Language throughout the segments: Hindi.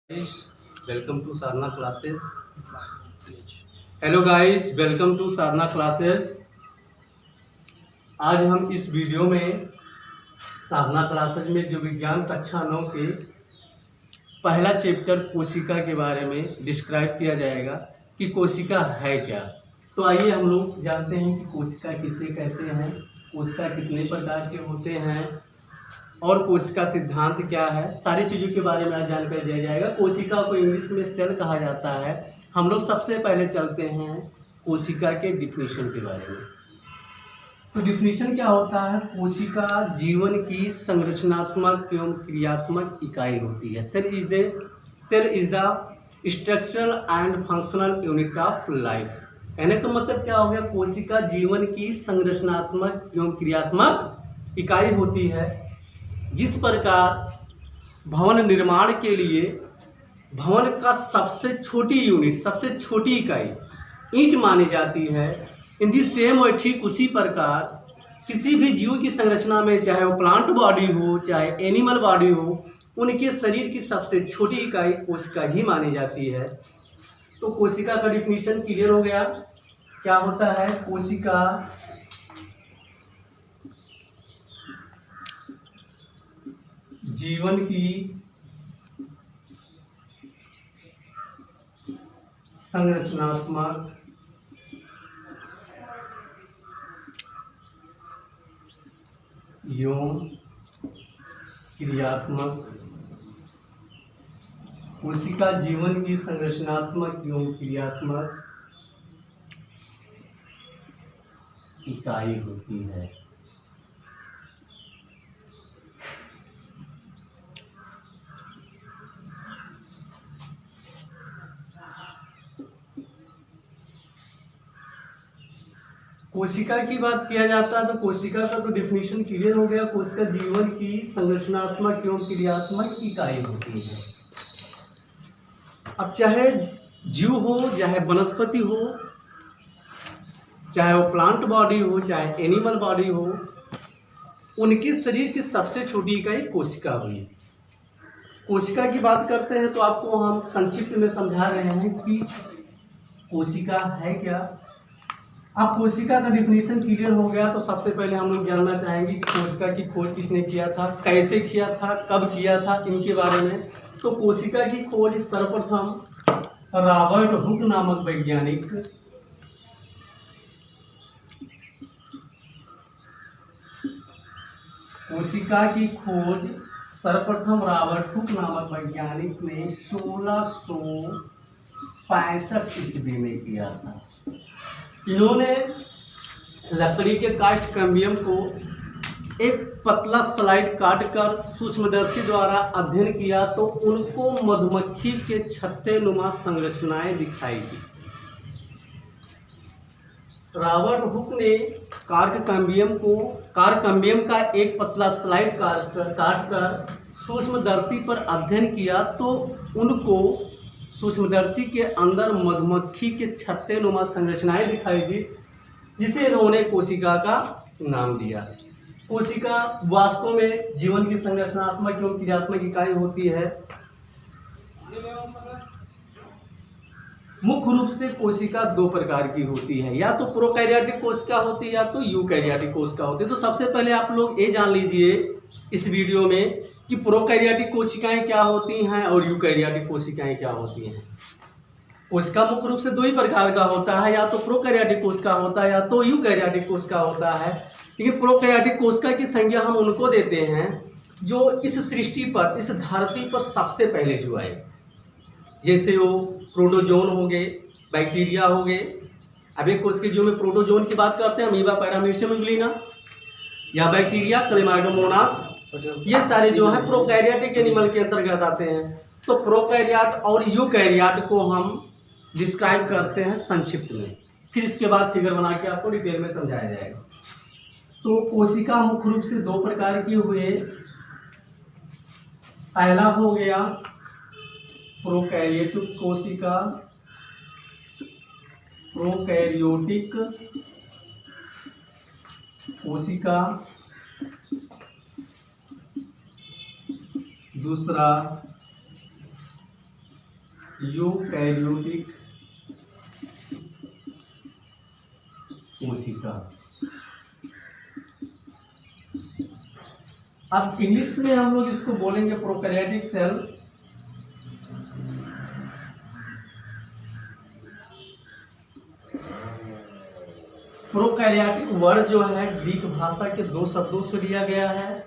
Welcome to Sadhana classes. Hello guys, welcome to Sadhana classes. आज हम इस वीडियो में साधना क्लासेस में जो विज्ञान कक्षा 9 के पहला चैप्टर कोशिका के बारे में डिस्क्राइब किया जाएगा कि कोशिका है क्या। तो आइए हम लोग जानते हैं कि कोशिका किसे कहते हैं, कोशिका कितने प्रकार के होते हैं और कोशिका सिद्धांत क्या है। सारी चीज़ों के बारे में आज जानकारी दिया जाएगा। कोशिका को इंग्लिश में सेल कहा जाता है। हम लोग सबसे पहले चलते हैं कोशिका के डिफिनीशन के बारे में। तो डिफिनीशन क्या होता है? कोशिका जीवन की संरचनात्मक एवं क्रियात्मक इकाई होती है। Cell is the structural and functional unit of life. कहने का मतलब क्या हो गया? कोशिका जीवन की संरचनात्मक एवं क्रियात्मक इकाई होती है। जिस प्रकार भवन निर्माण के लिए भवन का सबसे छोटी यूनिट, सबसे छोटी इकाई ईंट मानी जाती है, इन दी सेम वे ठीक उसी प्रकार किसी भी जीव की संरचना में, चाहे वो प्लांट बॉडी हो चाहे एनिमल बॉडी हो, उनके शरीर की सबसे छोटी इकाई कोशिका ही मानी जाती है। तो कोशिका का डिफिनीशन क्लियर हो गया। क्या होता है? कोशिका जीवन की संरचनात्मक एवं क्रियात्मक, कोशिका जीवन की संरचनात्मक एवं क्रियात्मक इकाई होती है। कोशिका की बात किया जाता है तो कोशिका का तो डिफिनीशन क्लियर हो गया। कोशिका जीवन की संरचनात्मक एवं क्रियात्मक इकाई होती है। अब चाहे जीव हो, चाहे वनस्पति हो, चाहे वो प्लांट बॉडी हो, चाहे एनिमल बॉडी हो, उनके शरीर की सबसे छोटी इकाई कोशिका हुई। कोशिका की बात करते हैं तो आपको हम संक्षिप्त में समझा रहे हैं कि कोशिका है क्या। अब कोशिका का डिफिनीशन क्लियर हो गया तो सबसे पहले हम लोग जानना चाहेंगे कि कोशिका की खोज किसने किया था, कैसे किया था, कब किया था, इनके बारे में। तो कोशिका की खोज सर्वप्रथम रॉबर्ट हुक नामक वैज्ञानिक कोशिका की खोज सर्वप्रथम रॉबर्ट हुक नामक वैज्ञानिक ने 1665 ईस्वी में किया था। इन्होंने लकड़ी के काष्ठ कैम्बियम को एक पतला स्लाइड काटकर सूक्ष्मदर्शी द्वारा अध्ययन किया तो उनको मधुमक्खी के छत्ते नुमा संरचनाएं दिखाई दी। रॉबर्ट हुक ने कार्क कैम्बियम का एक पतला स्लाइड काटकर सूक्ष्मदर्शी पर अध्ययन किया तो उनको सूक्ष्मदर्शी के अंदर मधुमक्खी के छत्ते नुमा संरचनाएं दिखाई दी, जिसे इन्होंने कोशिका का नाम दिया। कोशिका वास्तव में जीवन की संरचनात्मक एवं क्रियात्मक इकाई होती है। मुख्य रूप से कोशिका दो प्रकार की होती है, या तो प्रोकैरियोटिक कोशिका होती है या तो यूकैरियोटिक कोशिका होती है। तो सबसे पहले आप लोग ये जान लीजिए इस वीडियो में कि प्रोकैरियोटिक कोशिकाएं क्या होती हैं और यूकैरियोटिक कोशिकाएं क्या होती हैं। कोशिका मुख्य रूप से दो ही प्रकार का होता है, या तो प्रोकैरियोटिक कोशिका होता है या तो यूकैरियोटिक कोशिका होता है। लेकिन प्रोकैरियोटिक कोशिका की संज्ञा हम उनको देते हैं जो इस सृष्टि पर, इस धरती पर सबसे पहले जो आए। जैसे वो प्रोटोजोन हो गए, बैक्टीरिया हो गए। अब एक कोशिका जीव में प्रोटोजोन की बात करते हैं, अमीबा, पैरामीशियम, एंगुलिना, या बैक्टीरिया, क्लेमाइडोमोनास, ये सारे जो है प्रोकैरियोटिक एनिमल के अंतर्गत आते हैं। तो प्रोकैरियोट और यूकैरियोट को हम डिस्क्राइब करते हैं संक्षिप्त में, फिर इसके बाद फिगर बना के आपको डिटेल में समझाया जाएगा। तो कोशिका मुख्य रूप से दो प्रकार की हुए। पहला हो गया प्रोकैरियोटिक कोशिका, प्रोकैरियोटिक कोशिका। दूसरा यूकैरियोटिक कोशिका। अब इंग्लिश में हम लोग इसको बोलेंगे प्रोकैरियोटिक सेल। प्रोकैरियोटिक वर्ड जो है ग्रीक भाषा के दो शब्दों से लिया गया है।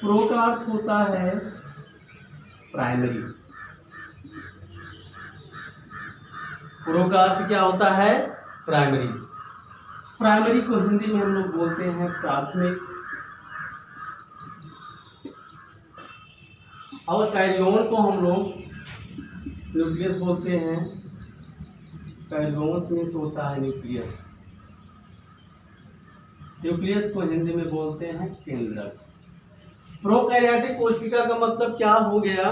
प्रो का अर्थ होता है प्राइमरी। प्रो का अर्थ क्या होता है? प्राइमरी। प्राइमरी को हिंदी में हम लोग बोलते हैं प्राथमिक। और कैरियोन को हम लोग न्यूक्लियस बोलते हैं। कैरियोन मीन्स होता है न्यूक्लियस। न्यूक्लियस को हिंदी में बोलते हैं केंद्रक। प्रोकैरियोटिक कोशिका का मतलब क्या हो गया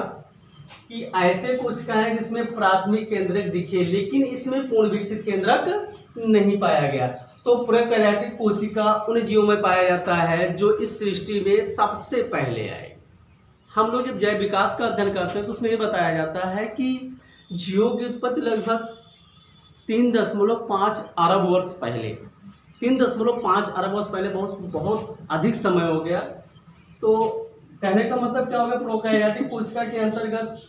कि ऐसे कोशिकाएं जिसमें प्राथमिक केंद्रक दिखे लेकिन इसमें पूर्ण विकसित केंद्रक नहीं पाया गया। तो प्रोकैरियोटिक कोशिका उन जीवों में पाया जाता है जो इस सृष्टि में सबसे पहले आए। हम लोग जब जैव विकास का अध्ययन करते हैं तो उसमें ये बताया जाता है कि जीवों की उत्पत्ति लगभग 3.5 अरब वर्ष पहले, 3.5 अरब वर्ष पहले, बहुत अधिक समय हो गया। तो कहने का मतलब क्या होगा, प्रोकैरियोटिक कोशिका के अंतर्गत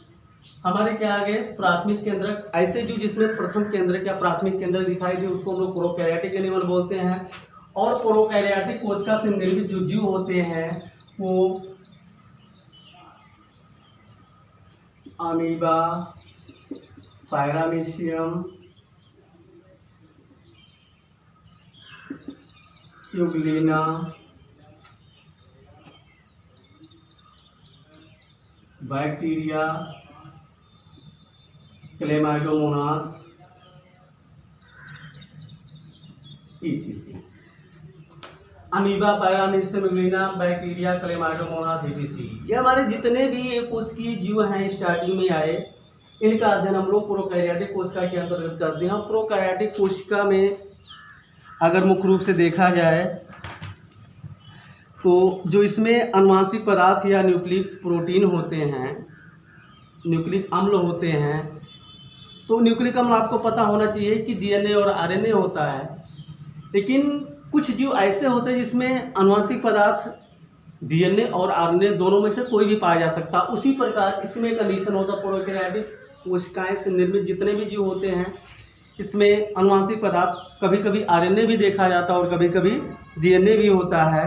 हमारे क्या आ गए? प्राथमिक केंद्रक। ऐसे जीव जिसमें प्रथम केंद्रक या प्राथमिक केंद्रक दिखाई दे उसको हम लोग प्रोकैरियोटिक एनिमल बोलते हैं। और प्रोकैरियोटिक कोशिका से निर्मित जो जीव होते हैं वो amoeba, paramecium, Euglena, bacteria, Chlamydomonas, etc। Amoeba, paramecium, Euglena, bacteria, Chlamydomonas, etc। ये हमारे जितने भी कोशिकीय जीव हैं स्टार्टिंग में आए, इनका अध्ययन हम लोग प्रोकैरियोटिक कोशिका के अंतर्गत करते हैं। प्रोकैरियोटिक कोशिका में अगर मुख्य रूप से देखा जाए तो जो इसमें अनुवांशिक पदार्थ या न्यूक्लिक प्रोटीन होते हैं, न्यूक्लिक अम्ल होते हैं, तो न्यूक्लिक अम्ल आपको पता होना चाहिए कि डीएनए और आरएनए होता है। लेकिन कुछ जीव ऐसे होते हैं जिसमें अनुवांशिक पदार्थ डीएनए और आरएनए दोनों में से कोई भी पाया जा सकता। उसी प्रकार इसमें कंडीशन होता है प्रोकैरियोटिक कोशिकाएं से निर्मित जितने भी जीव होते हैं इसमें अनुवांशिक पदार्थ कभी कभी आरएनए भी देखा जाता है और कभी कभी डीएनए भी होता है।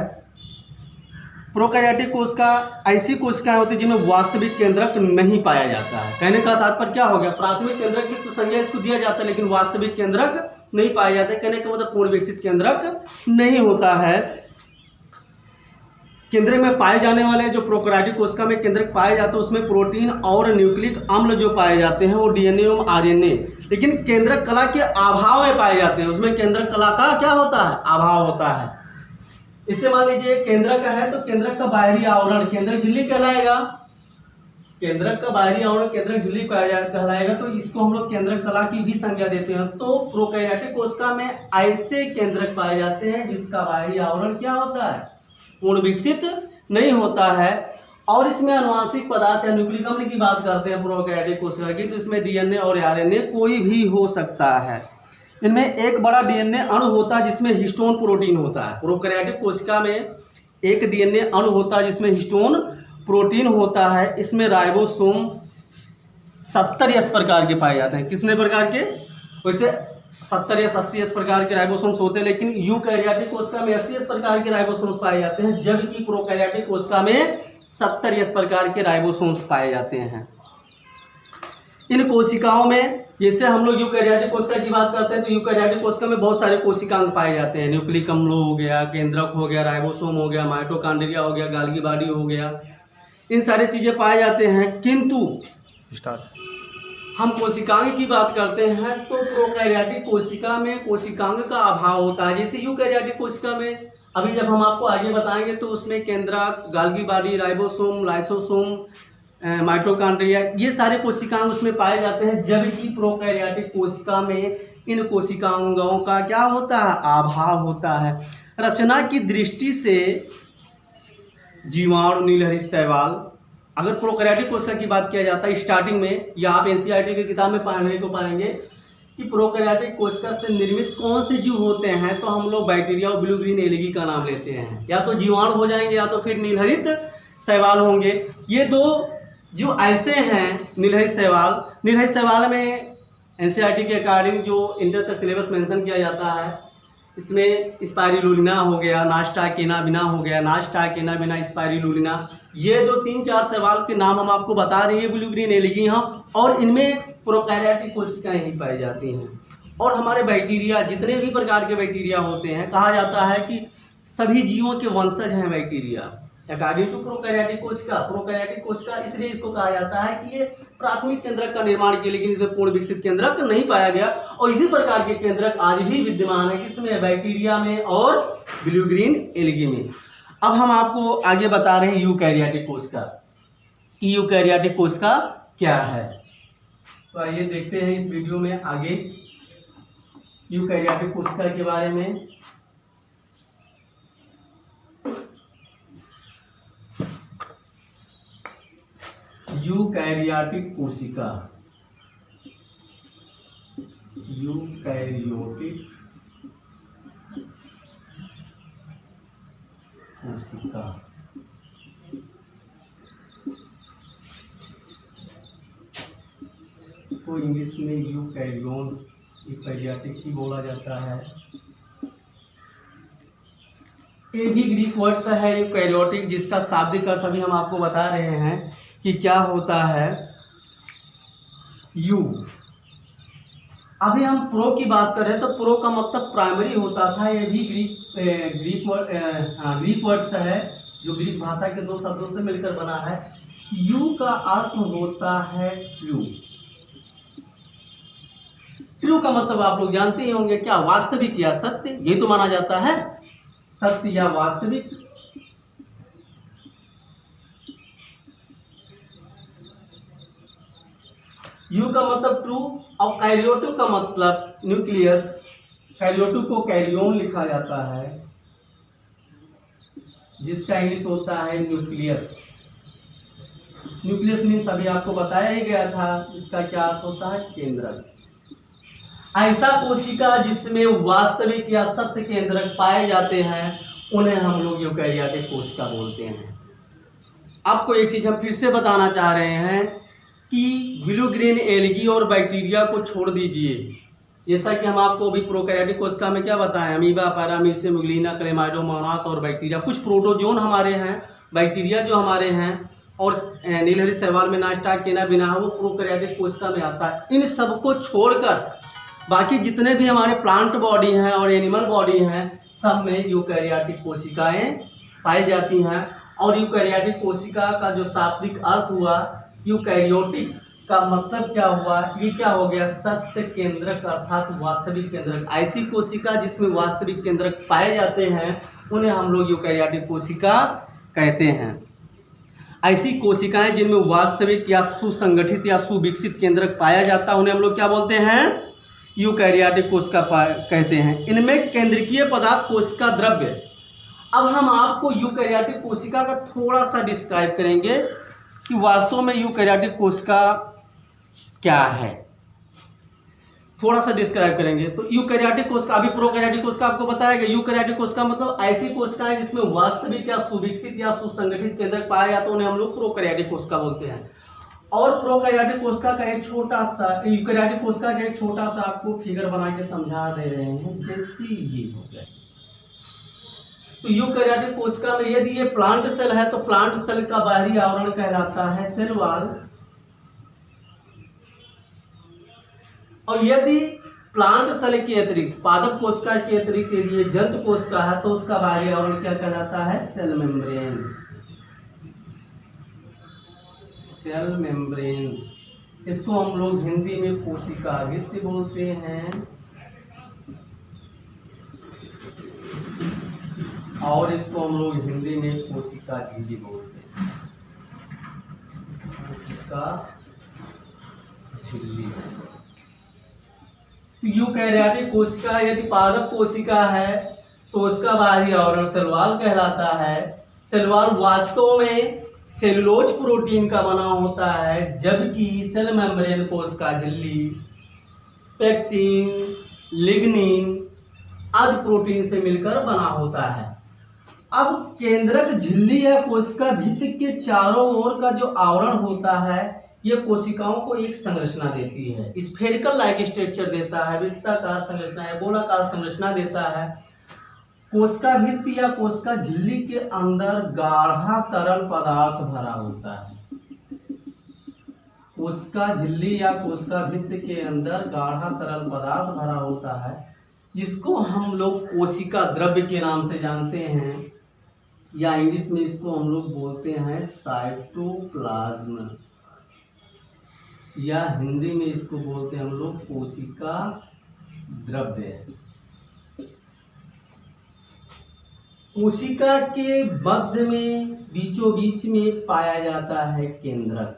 प्रोकैरियोटिक कोशिका ऐसी कोशिकाएं होती हैं जिनमें वास्तविक केंद्रक नहीं पाया जाता है। कहने का तात्पर्य क्या हो गया? प्राथमिक केंद्रक की तो संज्ञा इसको दिया जाता है लेकिन वास्तविक केंद्रक नहीं पाया जाता है। कहने का मतलब पूर्ण विकसित केंद्रक नहीं होता है। केंद्रक में पाए जाने वाले जो प्रोकैरियोटिक कोशिका में केंद्रक पाए जाते हैं उसमें प्रोटीन और न्यूक्लिक अम्ल जो पाए जाते हैं वो डीएनए और आरएनए, लेकिन केंद्रक कला के अभाव में पाए जाते हैं। उसमें केंद्रक कला का क्या होता है? अभाव होता है। इससे मान लीजिए केंद्रक का है तो केंद्रक का बाहरी आवरण केंद्रक झिल्ली कहलाएगा। केंद्रक का बाहरी आवरण केंद्रक झिल्ली कहलाएगा। तो इसको हम लोग केंद्रक कला की भी संज्ञा देते हैं। तो प्रोकैरियोटिक कोशिका में ऐसे केंद्रक पाए जाते हैं जिसका बाहरी आवरण क्या होता है? पूर्ण विकसित नहीं होता है। और इसमें अनुवांशिक पदार्थ या न्यूक्लिक अम्ल की बात करते हैं प्रोकैरियोटिक कोशिका की, तो इसमें डीएनए और आरएनए कोई भी हो सकता है। इनमें एक बड़ा डीएनए अणु होता है जिसमें हिस्टोन प्रोटीन होता है। प्रोकैरियोटिक कोशिका में एक डीएनए अणु होता है जिसमें हिस्टोन प्रोटीन होता है। इसमें राइबोसोम 70 या 80 प्रकार के पाए जाते हैं। कितने प्रकार के? वैसे 70 या 80 प्रकार के राइबोसोम्स होते हैं, लेकिन यूकैरियोटिक कोशिका में 80 प्रकार के राइबोसोम्स पाए जाते हैं, जबकि प्रोकैरियोटिक कोशिका में 70 या 80 प्रकार के राइबोसोम्स पाए जाते हैं। इन कोशिकाओं में जैसे हम लोग यूकैरियोटिक कोशिका की बात करते हैं तो यूकैरियोटिक कोशिका में बहुत सारे कोशिकांग पाए जाते हैं। न्यूक्लिक अम्ल हो गया, केंद्रक हो गया, राइबोसोम हो गया, माइटोकॉन्ड्रिया हो गया, गाल्गी बॉडी हो गया, इन सारी चीज़ें पाए जाते हैं। किंतु हम कोशिकांग की बात करते हैं तो प्रोकैरियोटिक कोशिका में कोशिकांग का अभाव होता है। जैसे यूकैरियोटिक कोशिका में अभी जब हम आपको आगे बताएंगे तो उसमें केंद्रक, गाल्गी बॉडी, राइबोसोम, लाइसोसोम, माइटोकॉन्ड्रिया, ये सारे कोशिकांग उसमें पाए जाते हैं, जबकि प्रोकैरियोटिक कोशिका में इन कोशिकांगों का क्या होता है? अभाव होता है। रचना की दृष्टि से जीवाणु, नीलहरी शैवाल अगर प्रोकैरियोटिक कोशिका की बात किया जाता है स्टार्टिंग में, या आप एनसीईआरटी की किताब में पढ़ने को पाएंगे कि प्रोकैरियोटिक कोशिका से निर्मित कौन से जीव होते हैं, तो हम लोग बैक्टीरिया और ब्लू ग्रीन एलगी का नाम लेते हैं। या तो जीवाणु हो जाएंगे या तो फिर नीलहरित शैवाल होंगे। ये दो जो ऐसे हैं नीलहरित शैवाल में एनसीईआरटी के अकॉर्डिंग जो इंटर तक सिलेबस मेंशन किया जाता है, इसमें स्पाइरुलिना हो गया, नास्टाकिना हो गया, नास्टाकिना स्पाइरुलिना, ये जो 3-4 शैवाल के नाम हम आपको बता रहे हैं ब्लू ग्रीन एलगी हम, और इनमें प्रोकैरियोटिक कोशिकाएं ही पाई जाती हैं। और हमारे बैक्टीरिया, जितने भी प्रकार के बैक्टीरिया होते हैं, कहा जाता है कि सभी जीवों के वंशज हैं बैक्टीरिया अकॉर्डिंग टू प्रोकैरियोटिक कोशिका। इसलिए इसको कहा जाता है कि ये प्राथमिक केंद्रक का निर्माण किया, लेकिन इसमें पूर्ण विकसित केंद्रक नहीं पाया गया। और इसी प्रकार के केंद्रक आज भी विद्यमान है, किसमें, बैक्टीरिया में और ब्लू ग्रीन एलगी में। अब हम आपको आगे बता रहे हैं यूकैरियोटिक कोशिका। यूकैरियोटिक कोशिका क्या है, तो आइए देखते हैं इस वीडियो में आगे यूकैरियोटिक कोशिका के बारे में। यूकैरियोटिक कोशिका, यूकैरियोटिक कोशिका को इंग्लिश में यूकैरियोटिक ही बोला जाता है। ये भी ग्रीक वर्ड्स है यूकैरियोटिक, जिसका शाब्दिक अर्थ अभी हम आपको बता रहे हैं कि क्या होता है यू। अभी हम प्रो की बात कर रहे हैं, तो प्रो का मतलब प्राइमरी होता था। ये भी ग्रीक वर्ड्स है जो ग्रीक भाषा के दो शब्दों से मिलकर बना है। यू का अर्थ होता है ट्रू। ट्रू का मतलब आप लोग जानते ही होंगे, क्या, वास्तविक या सत्य, ये तो माना जाता है, सत्य या वास्तविक। यू का मतलब ट्रू, और कैरियोटिक का मतलब न्यूक्लियस। कैरियोटिक को कैरियोन लिखा जाता है, जिसका इंग्लिश होता है न्यूक्लियस। न्यूक्लियस मीन्स अभी आपको बताया ही गया था, इसका क्या अर्थ होता है, केंद्रक। ऐसा कोशिका जिसमें वास्तविक या सत्य केंद्रक पाए जाते हैं, उन्हें हम लोग यूकैरियोटिक कोशिका बोलते हैं। आपको एक चीज हम फिर से बताना चाह रहे हैं कि ब्लू ग्रीन एलगी और बैक्टीरिया को छोड़ दीजिए। जैसा कि हम आपको अभी प्रोकैरियोटिक कोशिका में क्या बताएं, अमीबा, पैरामीशियम, यूग्लिना, क्लेमाइडोमोनास और बैक्टीरिया, कुछ प्रोटोजोन हमारे हैं, बैक्टीरिया जो हमारे हैं, और नीलहरित शैवाल में नास्टाकिना वो प्रोकैरियोटिक कोशिका में आता है। इन सबको छोड़कर बाकी जितने भी हमारे प्लांट बॉडी हैं और एनिमल बॉडी हैं, सब में यूकैरियोटिक कोशिकाएं पाई जाती हैं। और यूकैरियोटिक कोशिका का जो शाब्दिक अर्थ हुआ, यूकैरियोटिक का मतलब क्या हुआ, ये क्या हो गया, सत्य केंद्रक अर्थात वास्तविक केंद्रक। ऐसी कोशिका जिसमें वास्तविक केंद्रक पाए जाते हैं, उन्हें हम लोग यूकैरियोटिक कोशिका कहते हैं। ऐसी कोशिकाएं जिनमें वास्तविक या सुसंगठित या सुविकसित केंद्रक पाया जाता है, उन्हें हम लोग क्या बोलते हैं, यूकैरियोटिक कोशिका कहते हैं। इनमें केंद्रकीय पदार्थ कोशिका द्रव्य। अब हम आपको यूकैरियोटिक कोशिका का थोड़ा सा डिस्क्राइब करेंगे कि वास्तव में यूकैरियोटिक कोशिका क्या है, थोड़ा सा डिस्क्राइब करेंगे। तो यूकैरियोटिक कोशिका, अभी प्रोकैरियोटिक कोशिका आपको बताया गया। यूकैरियोटिक कोशिका मतलब ऐसी कोशिकाएं जिसमें वास्तविक या सुविकसित या सुसंगठित केंद्रक पाया जाता है, उन्हें हम लोग प्रोकैरियोटिक कोशिका बोलते हैं। और प्रोकैरियोटिक कोशिका का एक छोटा सा, यूकैरियोटिक कोशिका का एक छोटा सा आपको फिगर बना के समझा दे रहे हैं, जैसे ये हो गया। तो यूकैरियोटिक कोशिका में यदि ये प्लांट सेल है, तो प्लांट सेल का बाहरी आवरण कहलाता है सेल वॉल, और यदि प्लांट सेल के अतिरिक्त, पादप कोशिका के अतिरिक्त यदि जंतु कोशिका है, तो उसका बाहरी आवरण क्या कहलाता है, सेल मेम्ब्रेन। सेल मेम्ब्रेन, इसको हम लोग हिंदी में कोशिका भित्ति बोलते हैं, और इसको हम लोग हिंदी में कोशिका झिल्ली बोलते हैं, कोशिका झिल्ली। यूकैरियोटिक कोशिका यदि पादप कोशिका है, तो उसका बाहरी आवरण सेल वॉल कहलाता है। सेल वॉल वास्तव में सेलुलोज प्रोटीन का बना होता है, जबकि सेल मेम्ब्रेन कोशिका झिल्ली पेक्टिन, लिग्निन आदि प्रोटीन से मिलकर बना होता है। अब केंद्रक झिल्ली या कोशिका भित्ति के चारों ओर का जो आवरण होता है, यह कोशिकाओं को एक संरचना देती है, स्फेरिकल लाइक स्ट्रक्चर देता है, वृत्ताकार संरचना या गोलाकार संरचना देता है। कोशिका भित्ति या कोशिका झिल्ली के अंदर गाढ़ा तरल पदार्थ भरा होता है। कोशिका झिल्ली या कोशिका भित्ति के अंदर गाढ़ा तरल पदार्थ भरा होता है, जिसको हम लोग कोशिका द्रव्य के नाम से जानते हैं, या इंग्लिश में इसको हम लोग बोलते हैं साइटोप्लाज्म, या हिंदी में इसको बोलते हैं हम लोग कोशिका द्रव्य। कोशिका के मध्य में बीचों बीच में पाया जाता है केंद्रक।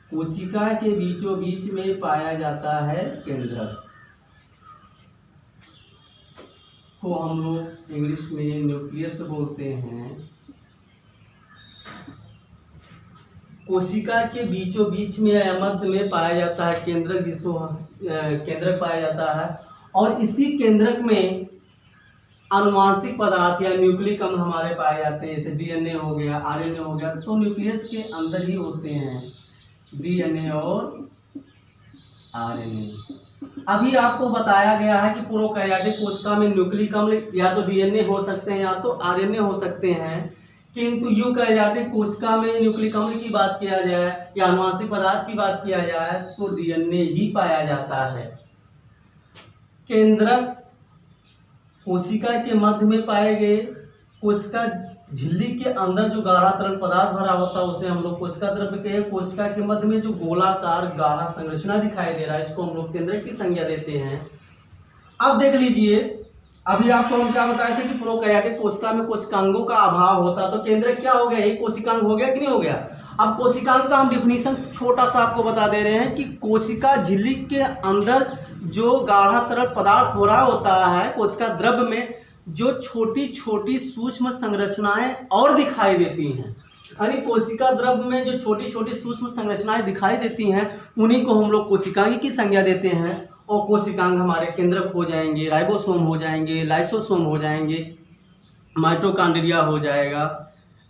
कोशिका के बीचों बीच में पाया जाता है केंद्रक, को हम लोग इंग्लिश में न्यूक्लियस बोलते हैं। कोशिका के बीचों बीच में या मध्य में पाया जाता है केंद्रक, जिसको केंद्रक पाया जाता है, और इसी केंद्रक में आनुवांशिक पदार्थ या न्यूक्लिक अम्ल हमारे पाए जाते हैं, जैसे डीएनए हो गया, आरएनए हो गया, तो न्यूक्लियस के अंदर ही होते हैं डीएनए और आरएनए। अभी आपको बताया गया है कि प्रोकैरियोटिक कोशिका में न्यूक्लिक अम्ल या तो डीएनए हो सकते हैं या तो आरएनए हो सकते हैं, किंतु यूकैरियोटिक कोशिका में न्यूक्लिक अम्ल की बात किया जाए या आनुवांशिक पदार्थ की बात किया जाए तो डीएनए ही पाया जाता है। केंद्रक कोशिका के मध्य में पाए गए, कोशिका झिल्ली के अंदर जो गाढ़ा तरल पदार्थ भरा होता है उसे हम लोग कोशिका द्रव्य कहते हैं। कोशिका के मध्य में जो गोलाकार गाढ़ा संरचना दिखाई दे रहा है, इसको हम लोग केंद्रक की संज्ञा देते हैं। अब देख लीजिए, अभी आपको हम क्या बताए थे कि प्रोकैरियोटिक कोशिका में कोशिकांगों का अभाव होता है, तो केंद्रक क्या हो गया, एक कोशिकांग हो गया कि नहीं हो गया। अब कोशिकांग का हम डिफिनीशन छोटा सा आपको बता दे रहे हैं कि कोशिका झिल्ली के अंदर जो गाढ़ा तरल पदार्थ हो रहा होता है, कोशिका द्रव्य में जो छोटी छोटी सूक्ष्म संरचनाएं और दिखाई देती हैं, यानी कोशिका द्रव्य में जो छोटी छोटी सूक्ष्म संरचनाएं दिखाई देती हैं, उन्हीं को हम लोग कोशिकांग की संज्ञा देते हैं। और कोशिकांग हमारे केंद्रक हो जाएंगे, राइबोसोम हो जाएंगे, लाइसोसोम हो जाएंगे, माइटोकॉन्ड्रिया हो जाएगा,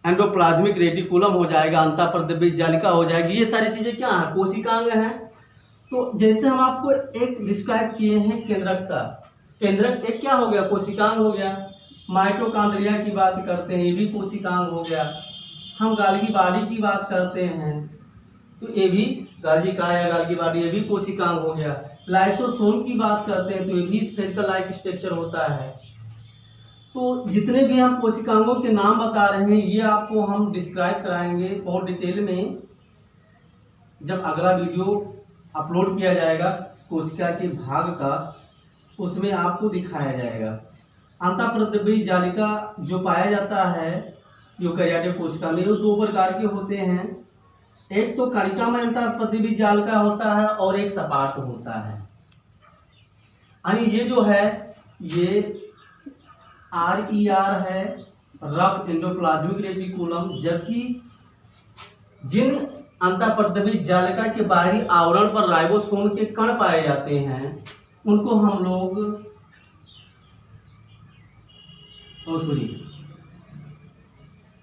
एंडोप्लाज्मिक रेटिकुलम हो जाएगा, अंतःप्रद्रव्य जालिका हो जाएगी। ये सारी चीज़ें क्या हैं, कोशिकांग हैं। तो जैसे हम आपको एक डिस्क्राइब किए हैं केंद्रक का, केंद्रक एक क्या हो गया, कोशिकांग हो गया। माइटोकॉन्ड्रिया की बात करते हैं, ये भी कोशिकांग हो गया। हम गाल्गी बॉडी की बात करते हैं तो ये भी गाल्गी का या गाल्गी बॉडी, ये भी कोशिकांग हो गया। लाइसोसोम की बात करते हैं तो ये भी स्फेरिकल लाइक स्ट्रक्चर होता है। तो जितने भी हम कोशिकांगों के नाम बता रहे हैं, ये आपको हम डिस्क्राइब कराएंगे बहुत डिटेल में जब अगला वीडियो अपलोड किया जाएगा कोशिका के भाग का, उसमें आपको दिखाया जाएगा। अंतःप्रद्रव्य जालिका जो पाया जाता है यूकैरियोटिक कोशिका में, वो दो प्रकार के होते हैं। एक तो कणिकामय अंतःप्रद्रव्य जालिका होता है और एक सपाट होता है। यानी ये जो है ये RER है, रफ एंडोप्लाज्मिक रेटिकुलम, जबकि जिन अंतःप्रद्रव्य जालिका के बाहरी आवरण पर राइबोसोम के कण पाए जाते हैं उनको हम लोग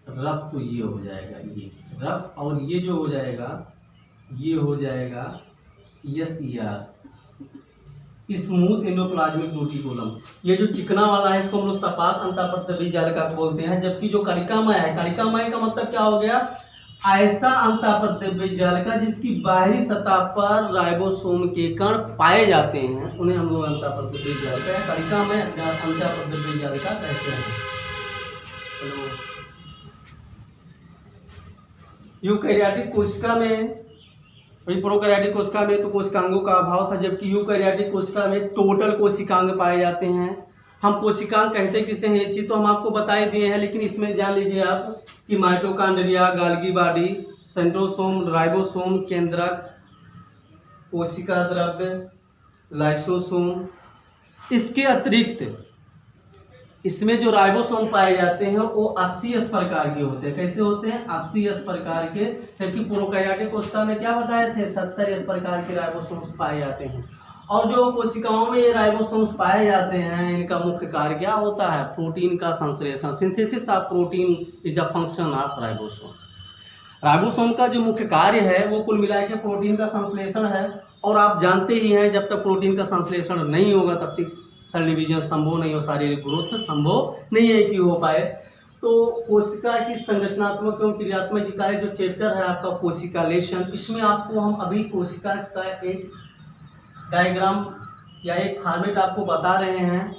रफ, तो ये हो जाएगा ये रफ, और ये जो हो जाएगा ये हो जाएगा SER, स्मूथ एंडोप्लाज्मिक रेटिकुलम। ये जो चिकना वाला है इसको हम लोग सपाट अंतःप्रद्रव्य जालिका बोलते हैं। जबकि जो कणिकामय है, कणिकामय का मतलब क्या हो गया, ऐसा अंतःप्रद्रव्य जालिका जिसकी बाहरी सतह पर राइबोसोम के कण पाए जाते हैं, उन्हें हम लोग अंतःप्रद्रव्य जालिका, कणिकामय अंतःप्रद्रव्य जालिका कहते हैं। चलो, यूकैरियोटिक कोशिका में, प्रोकैरियोटिक कोशिका में तो कोशिकांगों का अभाव था, जबकि यूकैरियोटिक कोशिका में टोटल कोशिकांग पाए जाते हैं। हम कोशिकांग कहते किसे हैं, ये चीज़ तो हम आपको बता ही दिए हैं, लेकिन इसमें जान लीजिए आप कि माइटोकॉन्ड्रिया, गाल्गी बॉडी, सेंट्रोसोम, राइबोसोम, केंद्रक, कोशिका द्रव्य, लाइसोसोम। इसके इसमें जो राइबोसोम पाए जाते हैं वो 80s प्रकार के होते हैं। कैसे होते हैं? 80s प्रकार के, जबकि प्रोकैरियोटिक कोशिका में क्या बताए थे, 70s प्रकार के राइबोसोम पाए जाते हैं। और जो कोशिकाओं में ये राइबोसोम पाए जाते हैं, इनका मुख्य कार्य क्या होता है? प्रोटीन का संश्लेषण, synthesis of protein is a function of ribosome. Ribosome का जो मुख्य कार्य है वो कुल मिला के प्रोटीन का संश्लेषण है। और आप जानते ही हैं, जब तक प्रोटीन का संश्लेषण नहीं होगा तब तक सेल डिवीजन संभव नहीं हो, शारीरिक ग्रोथ संभव नहीं है कि हो पाए। तो कोशिका की संरचनात्मक एवं क्रियात्मक इकाई जो चैप्टर है आपका कोशिकालेशन, इसमें आपको हम अभी कोशिका का एक डायग्राम या एक फॉर्मेट आपको बता रहे हैं।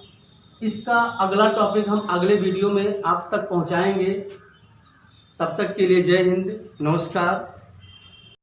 इसका अगला टॉपिक हम अगले वीडियो में आप तक पहुंचाएंगे। तब तक के लिए जय हिंद, नमस्कार।